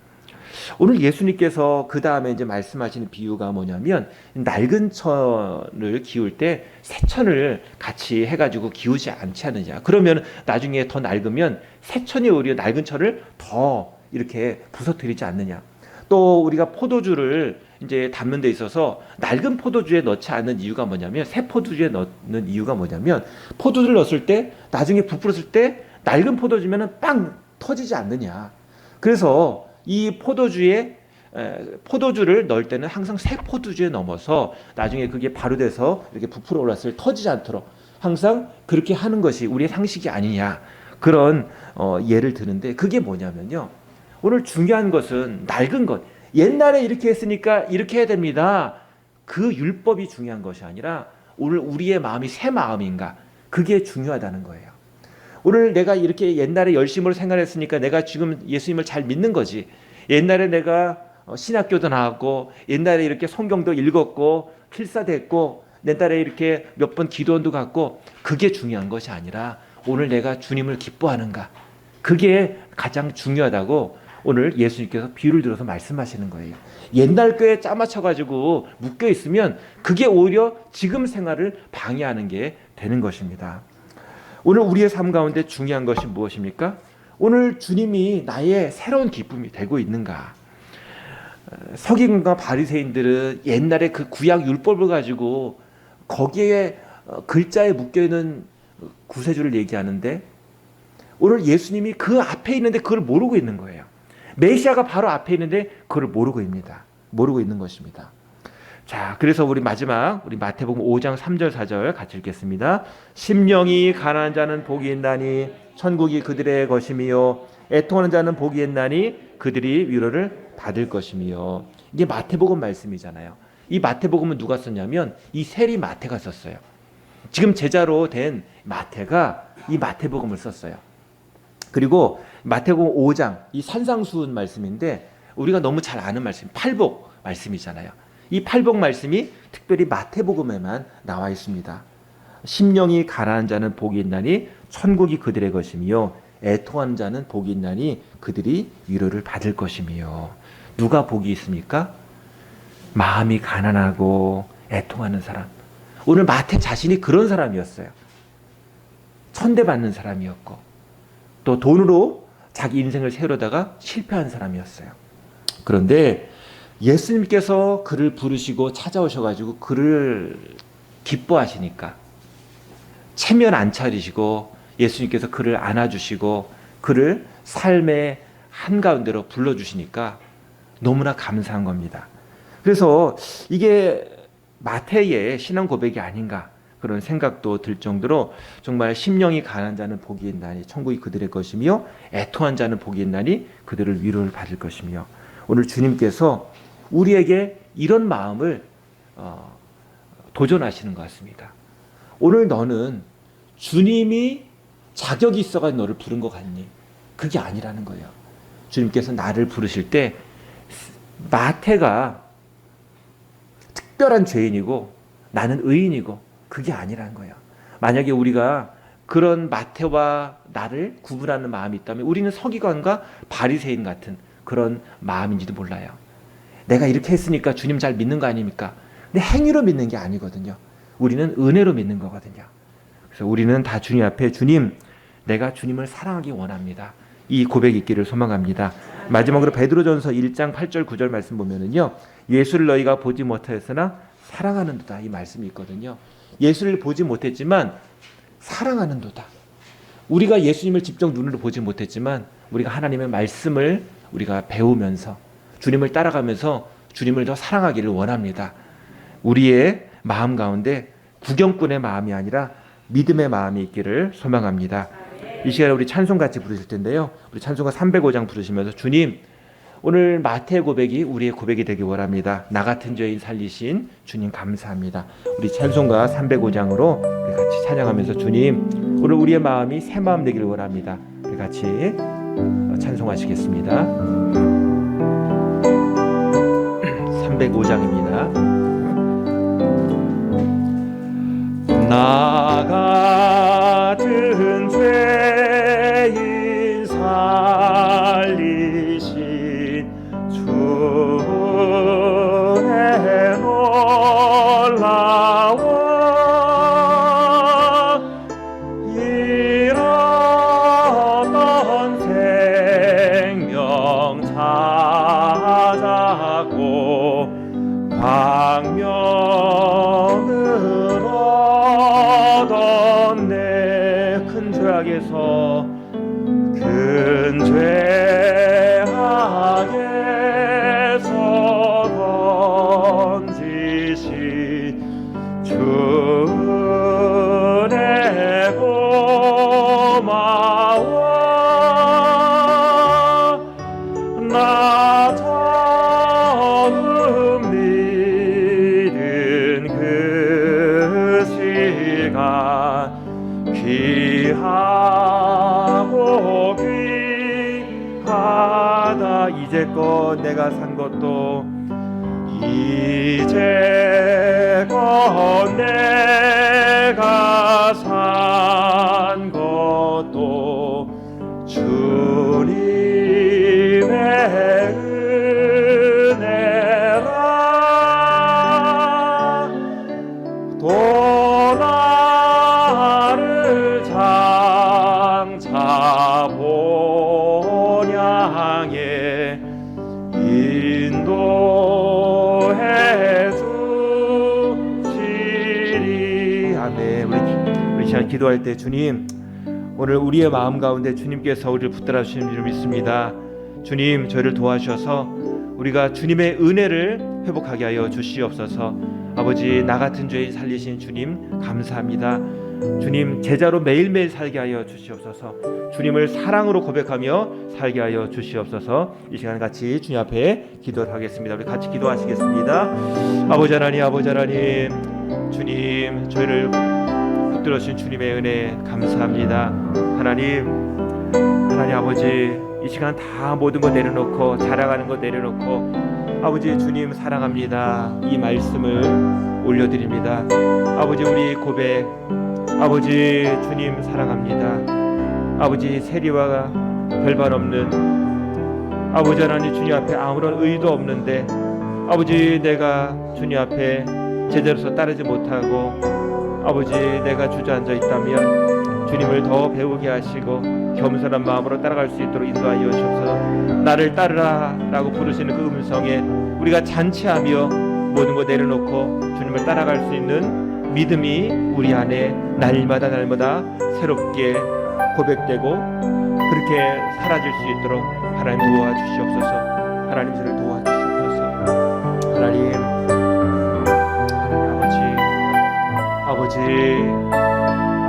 오늘 예수님께서 그 다음에 이제 말씀하시는 비유가 뭐냐면, 낡은 천을 기울 때 새 천을 같이 해가지고 기우지 않지 않느냐. 그러면 나중에 더 낡으면 새 천이 오히려 낡은 천을 더 이렇게 부서뜨리지 않느냐. 또 우리가 포도주를 이제 담는 데 있어서 낡은 포도주에 넣지 않는 이유가 뭐냐면, 새 포도주에 넣는 이유가 뭐냐면, 포도주를 넣었을 때 나중에 부풀었을 때 낡은 포도주면은 빵 터지지 않느냐. 그래서 이 포도주를 넣을 때는 항상 새 포도주에 넣어서 나중에 그게 발효돼서 이렇게 부풀어 올랐을 때 터지지 않도록 항상 그렇게 하는 것이 우리의 상식이 아니냐. 그런 예를 드는데, 그게 뭐냐면요, 오늘 중요한 것은 낡은 것, 옛날에 이렇게 했으니까 이렇게 해야 됩니다, 그 율법이 중요한 것이 아니라 오늘 우리의 마음이 새 마음인가, 그게 중요하다는 거예요. 오늘 내가 이렇게 옛날에 열심으로 생활했으니까 내가 지금 예수님을 잘 믿는 거지. 옛날에 내가 신학교도 나왔고, 옛날에 이렇게 성경도 읽었고, 필사됐고, 옛날에 이렇게 몇 번 기도원도 갔고, 그게 중요한 것이 아니라 오늘 내가 주님을 기뻐하는가, 그게 가장 중요하다고 오늘 예수님께서 비유를 들어서 말씀하시는 거예요. 옛날 거에 짜맞춰가지고 묶여 있으면 그게 오히려 지금 생활을 방해하는 게 되는 것입니다. 오늘 우리의 삶 가운데 중요한 것이 무엇입니까? 오늘 주님이 나의 새로운 기쁨이 되고 있는가? 서기관과 바리새인들은 옛날에 그 구약 율법을 가지고 거기에 글자에 묶여있는 구세주를 얘기하는데, 오늘 예수님이 그 앞에 있는데 그걸 모르고 있는 거예요. 메시아가 바로 앞에 있는데 그걸 모르고 있는 것입니다. 자, 그래서 우리 마지막 우리 마태복음 5장 3절 4절 같이 읽겠습니다. 심령이 가난한 자는 복이 있나니 천국이 그들의 것이며, 애통하는 자는 복이 있나니 그들이 위로를 받을 것이며. 이게 마태복음 말씀이잖아요. 이 마태복음은 누가 썼냐면 이 세리 마태가 썼어요. 지금 제자로 된 마태가 이 마태복음을 썼어요. 그리고 마태복음 5장, 이 산상수훈 말씀인데 우리가 너무 잘 아는 말씀, 팔복 말씀이잖아요. 이 팔복 말씀이 특별히 마태복음에만 나와 있습니다. 심령이 가난한 자는 복이 있나니 천국이 그들의 것이며, 애통하는 자는 복이 있나니 그들이 위로를 받을 것이며. 누가 복이 있습니까? 마음이 가난하고 애통하는 사람. 오늘 마태 자신이 그런 사람이었어요. 천대받는 사람이었고, 또 돈으로 자기 인생을 세우려다가 실패한 사람이었어요. 그런데 예수님께서 그를 부르시고 찾아오셔가지고 그를 기뻐하시니까, 체면 안 차리시고 예수님께서 그를 안아주시고 그를 삶의 한가운데로 불러주시니까 너무나 감사한 겁니다. 그래서 이게 마태의 신앙 고백이 아닌가, 그런 생각도 들 정도로 정말 심령이 가난한 자는 복이 있나니 천국이 그들의 것이며, 애통한 자는 복이 있나니 그들을 위로를 받을 것이며. 오늘 주님께서 우리에게 이런 마음을 도전하시는 것 같습니다. 오늘 너는 주님이 자격이 있어가지고 너를 부른 것 같니? 그게 아니라는 거예요. 주님께서 나를 부르실 때 마태가 특별한 죄인이고 나는 의인이고 그게 아니라는 거예요. 만약에 우리가 그런 마태와 나를 구분하는 마음이 있다면 우리는 서기관과 바리새인 같은 그런 마음인지도 몰라요. 내가 이렇게 했으니까 주님 잘 믿는 거 아닙니까? 근데 행위로 믿는 게 아니거든요. 우리는 은혜로 믿는 거거든요. 그래서 우리는 다 주님 앞에, 주님, 내가 주님을 사랑하기 원합니다, 이 고백이 있기를 소망합니다. 마지막으로 베드로전서 1장 8절 9절 말씀 보면은요, 예수를 너희가 보지 못하였으나 사랑하는도다, 이 말씀이 있거든요. 예수를 보지 못했지만 사랑하는도다. 우리가 예수님을 직접 눈으로 보지 못했지만 우리가 하나님의 말씀을 우리가 배우면서 주님을 따라가면서 주님을 더 사랑하기를 원합니다. 우리의 마음 가운데 구경꾼의 마음이 아니라 믿음의 마음이 있기를 소망합니다. 이 시간에 우리 찬송 같이 부르실 텐데요, 우리 찬송가 305장 부르시면서 주님, 오늘 마태의 고백이 우리의 고백이 되기 원합니다. 나 같은 죄인 살리신 주님 감사합니다. 우리 찬송가 305장으로 우리 같이 찬양하면서 주님, 오늘 우리의 마음이 새 마음 되기를 원합니다. 우리 같이 찬송하시겠습니다. 305장입니다. 나 같은 죄인 살리신 생명을 얻었네. 큰 죄악에서 큰 죄악에서 건지신 주의 고마워. 나 처음 믿은 그 시간 귀하고 귀하다. 이제껏 내가 산 것도 이제껏 내가 산 것도 주님의 은혜라. 또 나를 장차 본향에 인도해 주시리. 아멘. 우리 시간 기도할 때 주님, 오늘 우리의 마음 가운데 주님께서 우리를 붙들어 주시는 줄 믿습니다. 주님, 저희를 도와주셔서 우리가 주님의 은혜를 회복하게 하여 주시옵소서. 아버지, 나 같은 죄인 살리신 주님 감사합니다. 주님, 제자로 매일매일 살게 하여 주시옵소서. 주님을 사랑으로 고백하며 살게 하여 주시옵소서. 이 시간 같이 주님 앞에 기도를 하겠습니다. 우리 같이 기도하시겠습니다. 아버지 하나님, 아버지 하나님, 주님, 저희를 붙들어 주신 주님의 은혜 감사합니다. 하나님 아버지, 이 시간 다 모든 거 내려놓고, 자랑하는 거 내려놓고, 아버지 주님 사랑합니다, 이 말씀을 올려드립니다. 아버지, 우리 고백, 아버지 주님 사랑합니다. 아버지, 세리와 별반 없는 아버지 하나님, 주님 앞에 아무런 의도 없는데 아버지, 내가 주님 앞에 제자로서 따르지 못하고 아버지, 내가 주저앉아 있다면 주님을 더 배우게 하시고 겸손한 마음으로 따라갈 수 있도록 인도하여 주옵소서. 나를 따르라 라고 부르시는 그 음성에 우리가 잔치하며 모든 거 내려놓고 주님을 따라갈 수 있는 믿음이 우리 안에 날마다 새롭게 고백되고 그렇게 사라질 수 있도록 하나님 도와주시옵소서. 하나님, 저를 도와주시옵소서. 하나님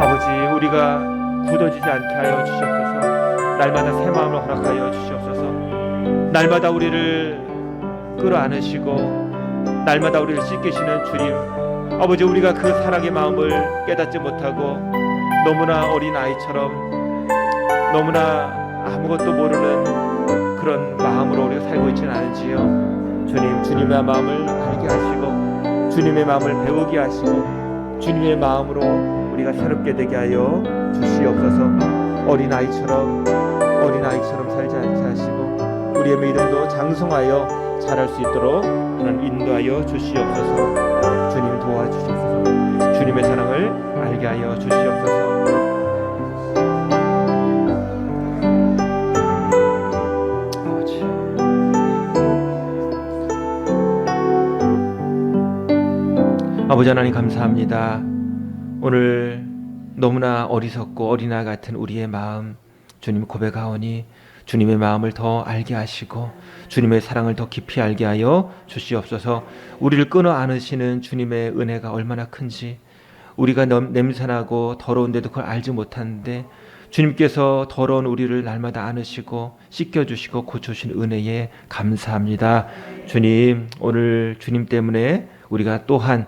아버지, 우리가 굳어지지 않게 하여 주시옵소서. 날마다 새 마음을 허락하여 주시옵소서. 날마다 우리를 끌어안으시고 날마다 우리를 씻기시는 주님, 아버지, 우리가 그 사랑의 마음을 깨닫지 못하고 너무나 어린 아이처럼 너무나 아무것도 모르는 그런 마음으로 우리가 살고 있지는 않은지요. 주님, 주님의 마음을 알게 하시고 주님의 마음을 배우게 하시고 주님의 마음으로 우리가 새롭게 되게 하여 주시옵소서. 어린아이처럼 살지 않게 하시고 우리의 믿음도 장성하여 자랄 수 있도록 하나님 인도하여 주시옵소서. 주님 도와주시옵소서. 주님의 사랑을 알게 하여 주시옵소서. 아버지 하나님 감사합니다. 오늘 너무나 어리석고 어린아 같은 우리의 마음 주님 고백하오니 주님의 마음을 더 알게 하시고 주님의 사랑을 더 깊이 알게 하여 주시옵소서. 우리를 끊어 안으시는 주님의 은혜가 얼마나 큰지, 우리가 냄새나고 더러운데도 그걸 알지 못하는데 주님께서 더러운 우리를 날마다 안으시고 씻겨주시고 고쳐주신 은혜에 감사합니다. 주님, 오늘 주님 때문에 우리가 또한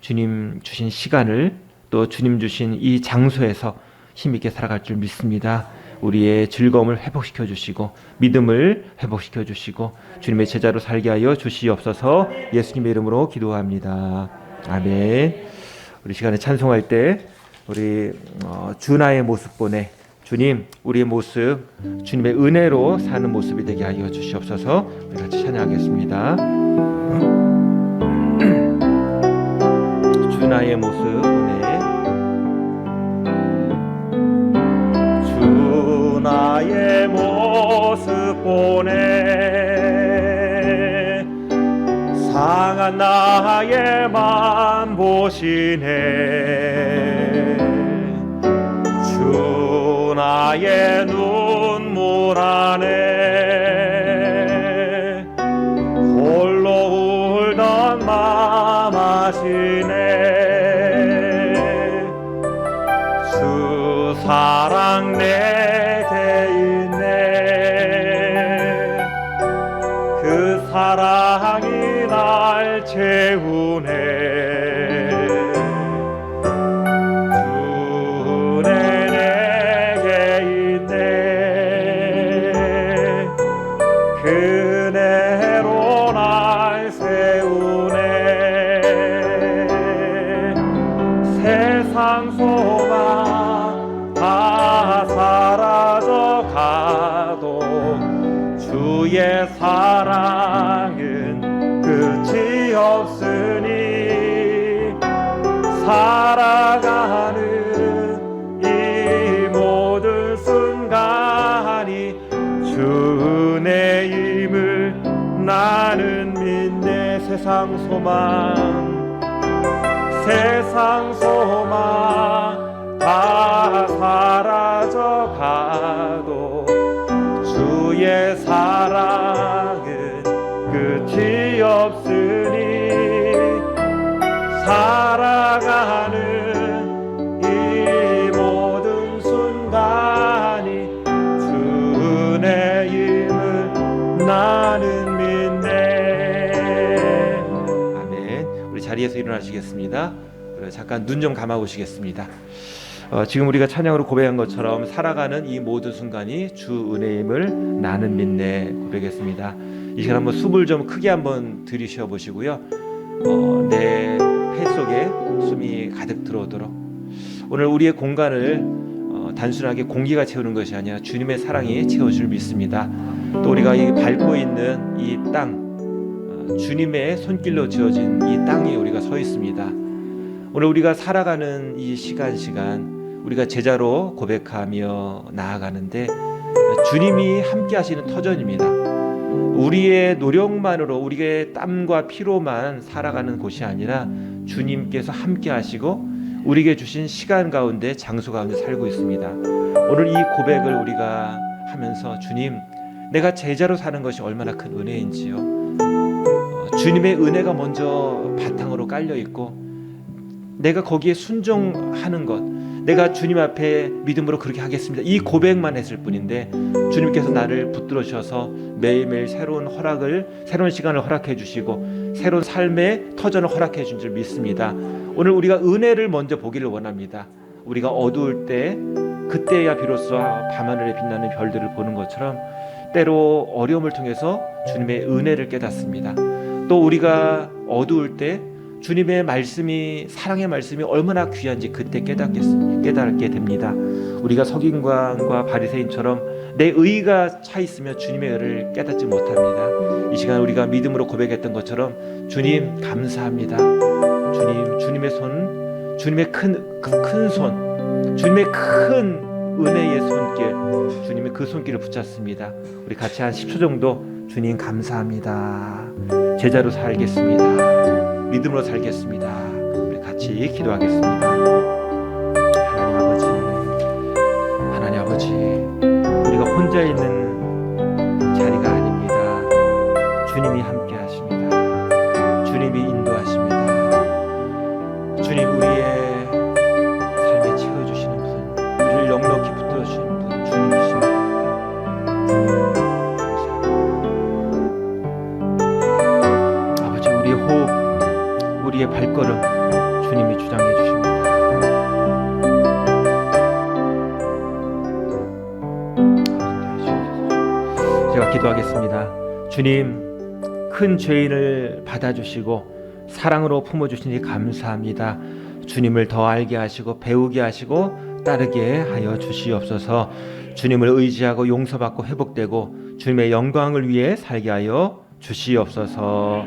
주님 주신 시간을 또 주님 주신 이 장소에서 힘있게 살아갈 줄 믿습니다. 우리의 즐거움을 회복시켜 주시고 믿음을 회복시켜 주시고 주님의 제자로 살게 하여 주시옵소서. 예수님의 이름으로 기도합니다. 아멘. 우리 시간에 찬송할 때 우리 주나의 모습 보내, 주님 우리의 모습 주님의 은혜로 사는 모습이 되게 하여 주시옵소서. 우리 같이 찬양하겠습니다. 주나의 모습 보내, 주나의 모습 보내, 상한 나의 맘 보시네. 주 나의 눈물 안에 홀로 울던 맘 아시네. 주 사랑 내게 있네. 그 사랑이 날 채우네. 그네로 날 세우네. 세상 소망 다 사라져 가도 주의 사랑은 끝이 없으니 살아가는 이 모든 순간이 주 은혜임을 나는 믿네. 세상 소망 다 사라져 가도 주의 사랑은 끝이 없으니 살아가는 이 모든 순간이 주 은혜임을 나는 믿네. 아멘. 우리 자리에서 일어나시겠습니다. 잠깐 눈 좀 감아 보시겠습니다. 지금 우리가 찬양으로 고백한 것처럼 살아가는 이 모든 순간이 주 은혜임을 나는 믿네 고백했습니다. 이 시간 한번 숨을 좀 크게 한번 들이쉬어 보시고요. 내 폐 속에 숨이 가득 들어오도록 오늘 우리의 공간을 단순하게 공기가 채우는 것이 아니라 주님의 사랑이 채워줄 믿습니다. 또 우리가 밟고 있는 이 땅, 주님의 손길로 지어진 이 땅에 우리가 서 있습니다. 오늘 우리가 살아가는 이 시간 우리가 제자로 고백하며 나아가는데 주님이 함께 하시는 터전입니다. 우리의 노력만으로 우리의 땀과 피로만 살아가는 곳이 아니라 주님께서 함께 하시고 우리에게 주신 시간 가운데 장소 가운데 살고 있습니다. 오늘 이 고백을 우리가 하면서 주님, 내가 제자로 사는 것이 얼마나 큰 은혜인지요. 주님의 은혜가 먼저 바탕으로 깔려 있고 내가 거기에 순종하는 것, 내가 주님 앞에 믿음으로 그렇게 하겠습니다. 이 고백만 했을 뿐인데 주님께서 나를 붙들어 주셔서 매일매일 새로운 시간을 허락해 주시고 새로운 삶의 터전을 허락해 준 줄 믿습니다. 오늘 우리가 은혜를 먼저 보기를 원합니다. 우리가 어두울 때 그때야 비로소 밤하늘에 빛나는 별들을 보는 것처럼 때로 어려움을 통해서 주님의 은혜를 깨닫습니다. 또 우리가 어두울 때 주님의 말씀이, 사랑의 말씀이 얼마나 귀한지 그때 깨닫게 됩니다. 우리가 서기관과 바리새인처럼 내 의가 차 있으면 주님의 의를 깨닫지 못합니다. 이 시간 우리가 믿음으로 고백했던 것처럼 주님 감사합니다. 주님의 손, 주님의 큰 손, 주님의 큰 은혜의 손길, 주님의 그 손길을 붙잡습니다. 우리 같이 한 10초 정도 주님 감사합니다. 제자로 살겠습니다. 믿음으로 살겠습니다. 우리 같이 기도하겠습니다. 하나님 아버지, 우리가 혼자 있는 자리가 아닙니다. 주님이 함께 하십니다. 주님이 인도하십니다. 주님, 우리의 삶에 채워주시는 분, 우리를 넉넉히 붙들어주시는 분 주님이십니다. 아버지, 우리의 호흡, 우리의 발걸음 주님이 주장해 주십니다. 제가 기도하겠습니다. 주님, 큰 죄인을 받아주시고 사랑으로 품어주시니 감사합니다. 주님을 더 알게 하시고 배우게 하시고 따르게 하여 주시옵소서. 주님을 의지하고 용서받고 회복되고 주님의 영광을 위해 살게 하여 주시옵소서.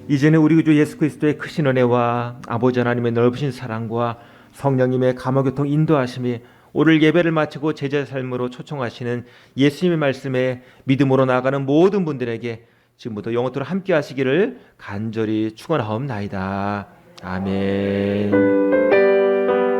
이제는 우리 구주 예수 그리스도의 크신 은혜와 아버지 하나님의 넓으신 사랑과 성령님의 감화교통 인도하심이 오늘 예배를 마치고 제자 삶으로 초청하시는 예수님의 말씀에 믿음으로 나아가는 모든 분들에게 지금부터 영원토록 함께 하시기를 간절히 축원하옵나이다. 아멘.